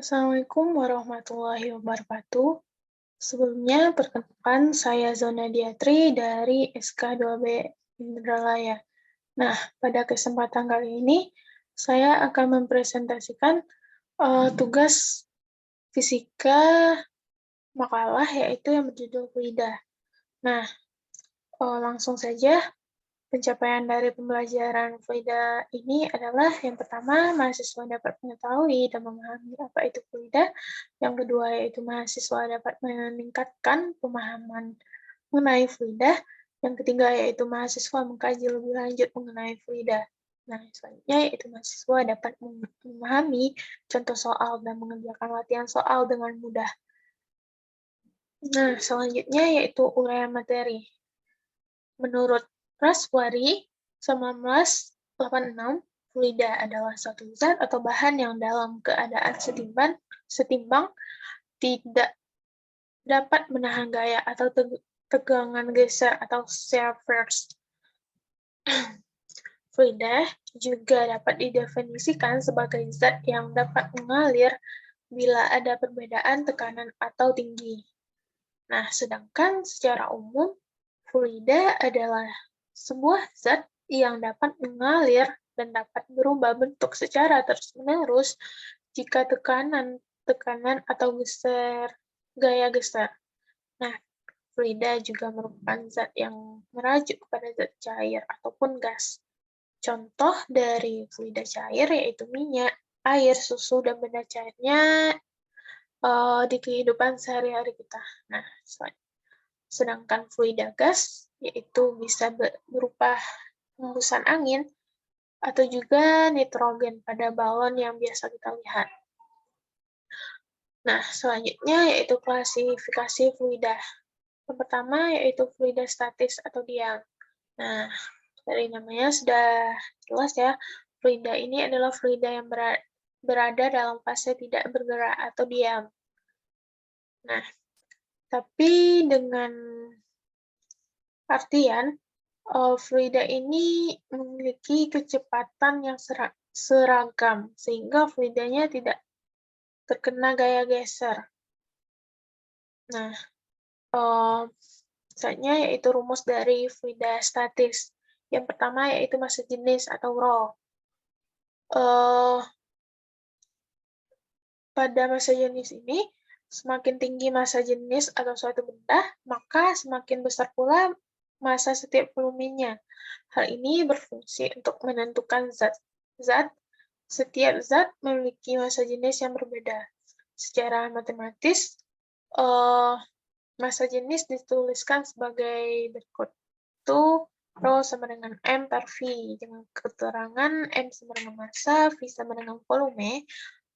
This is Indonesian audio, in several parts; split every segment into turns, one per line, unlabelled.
Assalamualaikum warahmatullahi wabarakatuh. Sebelumnya, perkenalkan saya Zona Diatri dari SK2B Indralaya. Nah, pada kesempatan kali ini, saya akan mempresentasikan tugas fisika makalah, yaitu yang berjudul fluida. Nah, langsung saja. Pencapaian dari pembelajaran fluida ini adalah yang pertama, mahasiswa dapat mengetahui dan memahami apa itu fluida. Yang kedua, yaitu mahasiswa dapat meningkatkan pemahaman mengenai fluida. Yang ketiga, yaitu mahasiswa mengkaji lebih lanjut mengenai fluida. Nah, selanjutnya yaitu mahasiswa dapat memahami contoh soal dan mengerjakan latihan soal dengan mudah. Nah, selanjutnya yaitu uraian materi. Menurut Rashwari 1986, fluida adalah suatu zat atau bahan yang dalam keadaan setimbang tidak dapat menahan gaya atau tegangan geser atau shear force. Fluida juga dapat didefinisikan sebagai zat yang dapat mengalir bila ada perbedaan tekanan atau tinggi. Nah, sedangkan secara umum, fluida adalah sebuah zat yang dapat mengalir dan dapat berubah bentuk secara terus-menerus jika tekanan atau gaya geser. Nah, fluida juga merupakan zat yang merajuk kepada zat cair ataupun gas. Contoh dari fluida cair yaitu minyak, air, susu, dan benda cairnya di kehidupan sehari-hari kita. Nah, sedangkan fluida gas yaitu bisa berupa hembusan angin atau juga nitrogen pada balon yang biasa kita lihat. Nah, selanjutnya yaitu klasifikasi fluida. Yang pertama yaitu fluida statis atau diam. Nah, dari namanya sudah jelas ya, fluida ini adalah fluida yang berada dalam fase tidak bergerak atau diam. Nah, tapi dengan artian, fluida ini memiliki kecepatan yang seragam, sehingga fluidanya tidak terkena gaya geser. Nah, misalnya yaitu rumus dari fluida statis. Yang pertama yaitu massa jenis atau rho. Pada massa jenis ini, semakin tinggi massa jenis atau suatu benda, maka semakin besar pula massa setiap volumennya. Hal ini berfungsi untuk menentukan setiap zat memiliki massa jenis yang berbeda. Secara matematis, massa jenis dituliskan sebagai berikut. Itu Rho sama dengan M per V, dengan keterangan M sama dengan massa, V sama dengan volume,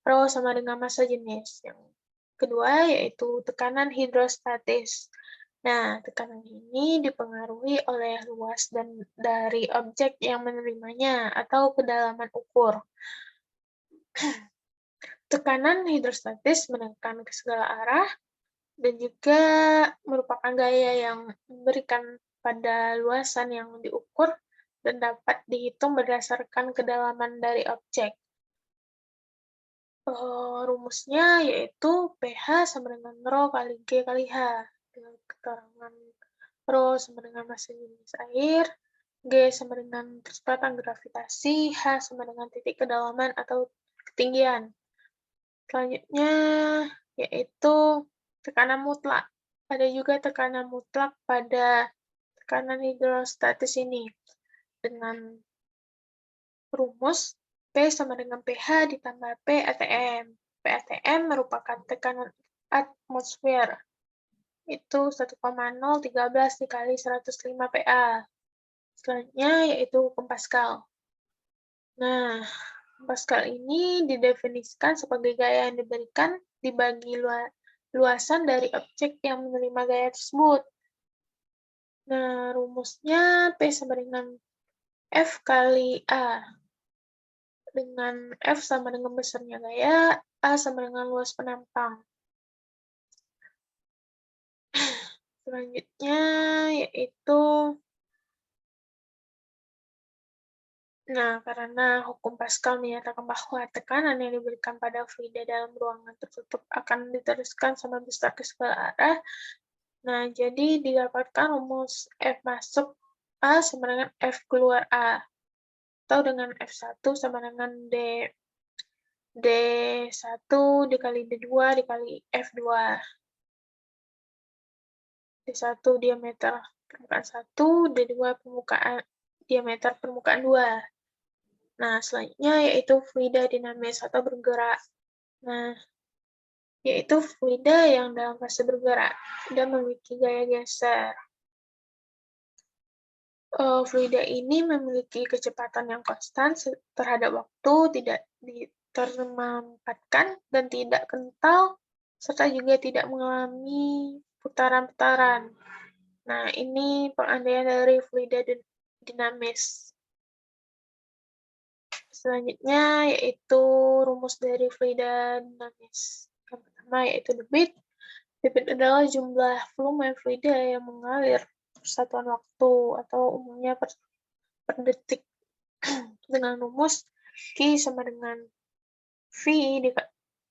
Rho sama dengan massa jenis. Yang kedua yaitu tekanan hidrostatis. Nah, tekanan ini dipengaruhi oleh luas dan dari objek yang menerimanya atau kedalaman ukur. Tekanan hidrostatis menekan ke segala arah dan juga merupakan gaya yang memberikan pada luasan yang diukur dan dapat dihitung berdasarkan kedalaman dari objek. Rumusnya yaitu pH sama dengan Rho kali G kali H, dengan keterangan Rho sama dengan massa jenis air, G sama dengan kecepatan gravitasi, H sama dengan titik kedalaman atau ketinggian. Selanjutnya yaitu tekanan mutlak. Ada juga tekanan mutlak pada tekanan hidrostatis ini dengan rumus P sama dengan pH ditambah P atm. P atm merupakan tekanan atmosfer. Itu 1,013 dikali 105 PA. Selanjutnya yaitu Pascal. Nah, Pascal ini didefinisikan sebagai gaya yang diberikan dibagi luasan dari objek yang menerima gaya tersebut. Nah, rumusnya P sama dengan F kali A. Dengan F sama dengan besarnya gaya, A sama dengan luas penampang. Selanjutnya yaitu Nah, karena hukum Pascal menyatakan bahwa tekanan yang diberikan pada fluida dalam ruangan tertutup akan diteruskan sama besar ke segala arah. Nah, jadi didapatkan rumus F masuk A sama dengan F keluar A. Atau dengan F1 sama dengan D1 dikali D2 dikali F2. D1 diameter permukaan 1, D2 diameter permukaan 2. Nah, selanjutnya yaitu fluida dinamis atau bergerak. Nah, yaitu fluida yang dalam fase bergerak dan memiliki gaya geser. Fluida ini memiliki kecepatan yang konstan terhadap waktu, tidak termampatkan, dan tidak kental, serta juga tidak mengalami putaran-putaran. Nah, ini pengandaian dari fluida dinamis. Selanjutnya yaitu rumus dari fluida dinamis. Yang pertama yaitu debit. Debit adalah jumlah volume fluida yang mengalir persatuan waktu atau umumnya per detik dengan rumus Q sama dengan V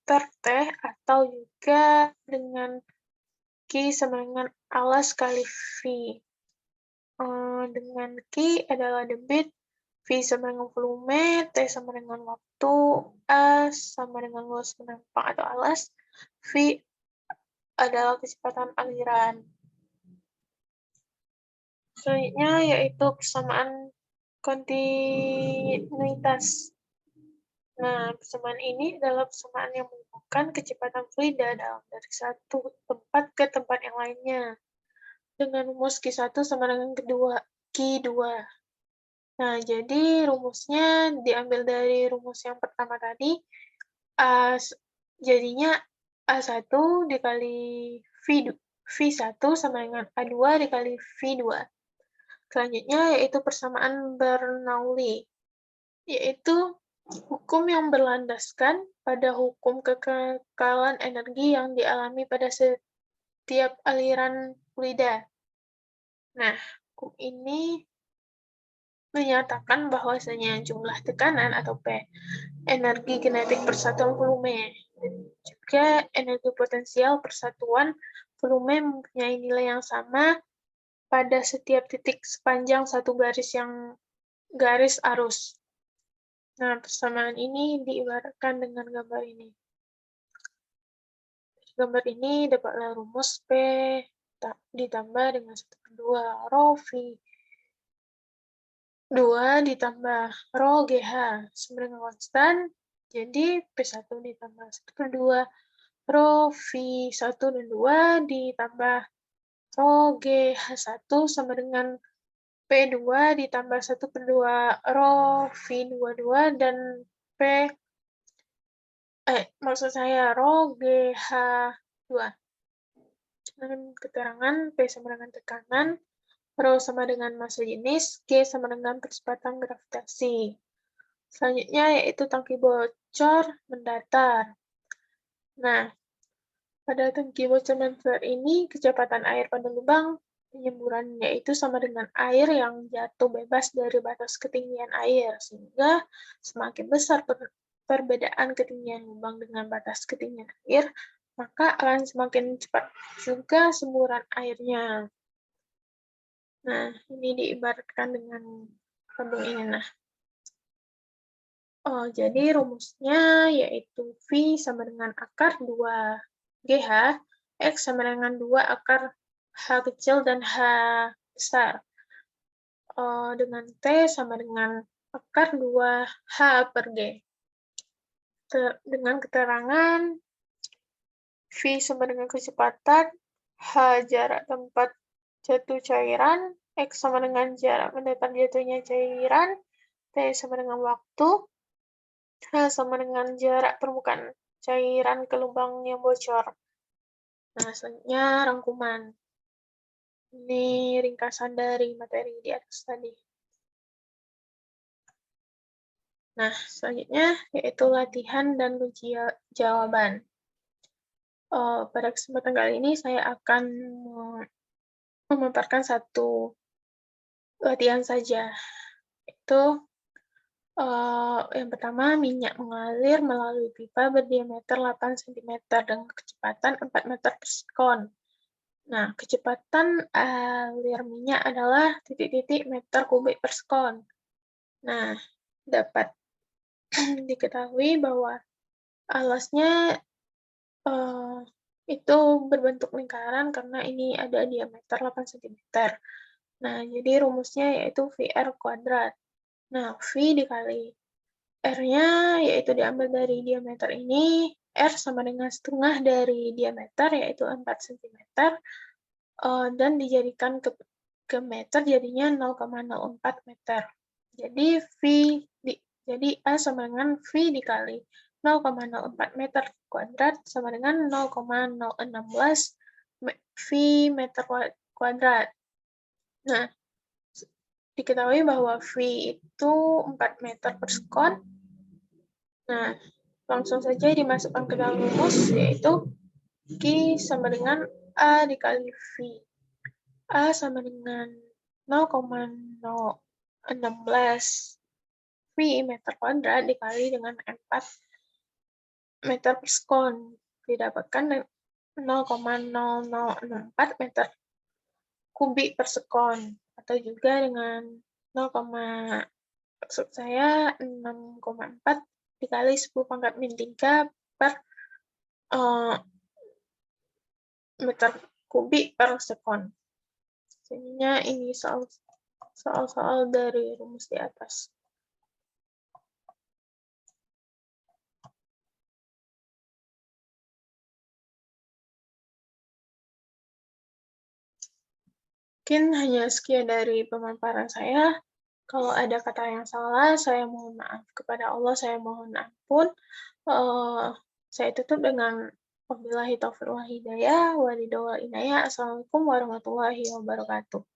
per T atau juga dengan Q sama dengan alas kali V. Dengan Q adalah debit, V sama dengan volume, T sama dengan waktu, A sama dengan luas penampang atau alas, V adalah kecepatan aliran. Selanjutnya yaitu persamaan kontinuitas. Nah, persamaan ini adalah persamaan yang menghubungkan kecepatan fluida dari satu tempat ke tempat yang lainnya. Dengan rumus Q1 sama dengan Q2. Nah, jadi rumusnya diambil dari rumus yang pertama tadi. Jadinya A1 dikali V1 sama dengan A2 dikali V2. Selanjutnya yaitu persamaan Bernoulli, yaitu hukum yang berlandaskan pada hukum kekekalan energi yang dialami pada setiap aliran fluida. Nah, hukum ini menyatakan bahwasanya jumlah tekanan atau P, energi kinetik persatuan volume, dan juga energi potensial persatuan volume mempunyai nilai yang sama pada setiap titik sepanjang satu garis arus. Nah, persamaan ini diibaratkan dengan gambar ini. Gambar ini dapatlah rumus P ditambah dengan 1/2 rho V 2 ditambah rho GH sama dengan konstan, jadi P1 ditambah 1/2 rho V1 dan 2 ditambah rho GH1 sama dengan P2 ditambah 1/2 rho V22 dan maksud saya rho GH2. Dengan keterangan P sama dengan tekanan, rho sama dengan massa jenis, G sama dengan kecepatan gravitasi. Selanjutnya yaitu tangki bocor mendatar. Nah, pada tangki bocor mendatar ini, kecepatan air pada lubang penyemburan yaitu sama dengan air yang jatuh bebas dari batas ketinggian air, sehingga semakin besar perbedaan ketinggian lubang dengan batas ketinggian air, maka akan semakin cepat juga semburan airnya. Nah, ini diibaratkan dengan tabung ini. Nah, jadi rumusnya yaitu V sama dengan akar 2 GH, X sama dengan 2 akar H kecil dan H besar. Dengan T sama dengan akar 2H per G. Dengan keterangan V sama dengan kecepatan, H jarak tempat jatuh cairan, X sama dengan jarak mendatar jatuhnya cairan, T sama dengan waktu, H sama dengan jarak permukaan cairan ke lubang yang bocor. Nah, selanjutnya rangkuman. Ini ringkasan dari materi di atas tadi. Nah, selanjutnya yaitu latihan dan kunci jawaban. Pada kesempatan kali ini saya akan memaparkan satu latihan saja, yaitu Yang pertama, minyak mengalir melalui pipa berdiameter 8 sentimeter dengan kecepatan 4 meter per sekon. Nah, kecepatan alir minyak adalah titik-titik meter kubik per sekon. Nah, dapat diketahui bahwa alasnya itu berbentuk lingkaran karena ini ada diameter 8 sentimeter. Nah, jadi rumusnya yaitu VR kuadrat. Nah, V dikali R-nya yaitu diambil dari diameter ini, R sama dengan setengah dari diameter yaitu 4 cm, dan dijadikan ke meter jadinya 0,04 meter. Jadi jadi A sama dengan V dikali 0,04 meter kuadrat sama dengan 0,016 V meter kuadrat. Nah, diketahui bahwa V itu 4 meter per sekon. Nah, langsung saja dimasukkan ke dalam rumus, yaitu Q sama dengan A dikali V. A sama dengan 0,016 V meter kuadrat dikali dengan 4 meter per sekon. Didapatkan 0,0064 meter kubik per sekon. Atau juga dengan 6,4 dikali 10 pangkat min 3 per meter kubik per sekon. Jadinya ini soal-soal dari rumus di atas. Mungkin hanya sekian dari pemaparan saya. Kalau ada kata yang salah, saya mohon maaf. Kepada Allah, saya mohon ampun. Saya tutup dengan wabillahi taufiq wal hidayah, wa ridho wal inayah. Assalamualaikum warahmatullahi wabarakatuh.